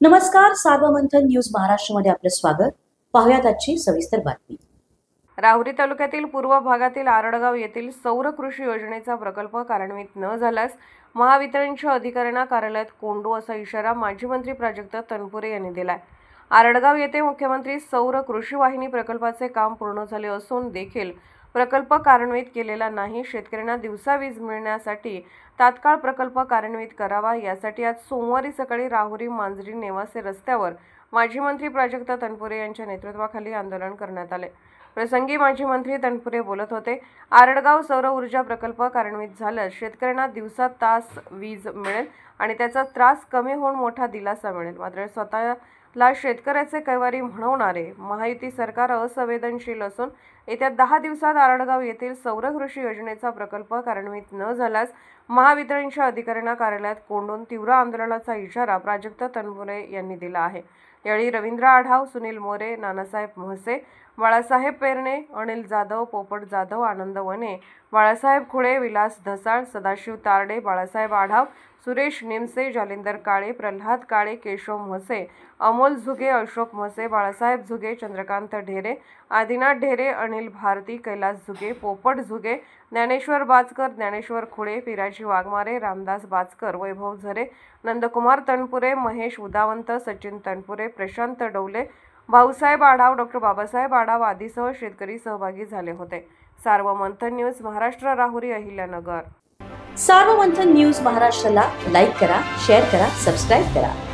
नमस्कार, सार्वमंथन न्यूज महाराष्ट्रमध्ये आपलं स्वागत. पाहुयात आजची सविस्तर बातमी. राहुरी तालुक्यातील पूर्व भागातील आरडगाव येथील सौर कृषी योजनेचा प्रकल्प कार्यान्वित न झाल्यास महावितरणच्या अधिकाऱ्यांना कार्यालयात कोंडू असा इशारा माजी मंत्री प्राजक्त तनपुरे यांनी दिलाय. आरडगाव येथे मुख्यमंत्री सौर कृषी वाहिनी प्रकल्पाचे काम पूर्ण झाले असून देखील प्रकल्प कार्यान्वित केलेला नाही. शेतकऱ्यांना दिवसा वीज मिळण्यासाठी तात्काळ प्रकल्प कार्यान्वित करावा, यासाठी आज सोमवारी सकाळी राहुरी मांजरी नेवासे रस्त्यावर माजी मंत्री प्राजक्त तनपुरे यांच्या नेतृत्वाखाली आंदोलन करण्यात आले. प्रसंगी माजी मंत्री तनपुरे बोलत होते. आरडगाव सौर ऊर्जा प्रकल्प कार्यान्वित झाल्यास शेतकऱ्यांना दिवसा तास वीज मिळेल आणि त्याचा त्रास कमी होऊन मोठा दिलासा मिळेल. मात्र स्वतःला शेतकऱ्याचे कैवारी म्हणवणारे महायुती सरकार असंवेदनशील असून येत्या 10 दिवसात आरडगाव येथील सौर कृषी योजनेचा प्रकल्प कार्यान्वित न झाल्यास महावितरणच्या अधिकाऱ्यांना कार्यालयात कोंडून तीव्र आंदोलनाचा इशारा प्राजक्त तनपुरे यांनी दिला आहे. यावेळी रवींद्र आढाव, सुनील मोरे, नानासाहेब म्हसे, बाळासाहेब पेरणे, अनिल जाधव, पोपट जाधव, आनंद वने, बाळासाहेब खुळे, विलास धसाळ, सदाशिव तारडे, बाळासाहेब आढाव, सुरेश निमसे, जालिंदर काळे, प्रल्हाद काळे, केशव म्हसे, अमोल झुगे, अशोक म्हसे, बाळासाहेब झुगे, चंद्रकांत ढेरे, आदिनाथ ढेरे, अनिल भारती, कैलास झुगे, पोपट झुगे, ज्ञानेश्वर बाचकर, ज्ञानेश्वर खुळे, पिराजी वाघमारे, रामदास बाचकर, वैभव झरे, नंदकुमार तनपुरे, महेश उदावंत, सचिन तनपुरे, प्रशांत डौले, भाऊसाहेब आढाव, डॉक्टर बाबासाहेब आढाव आदीसह शेतकरी सहभागी झाले होते. सार्वमंथन न्यूज महाराष्ट्र, राहुरी, अहिल्यानगर. सार्वमंथन न्यूज महाराष्ट्राला लाईक करा, शेअर करा, सबस्क्राईब करा.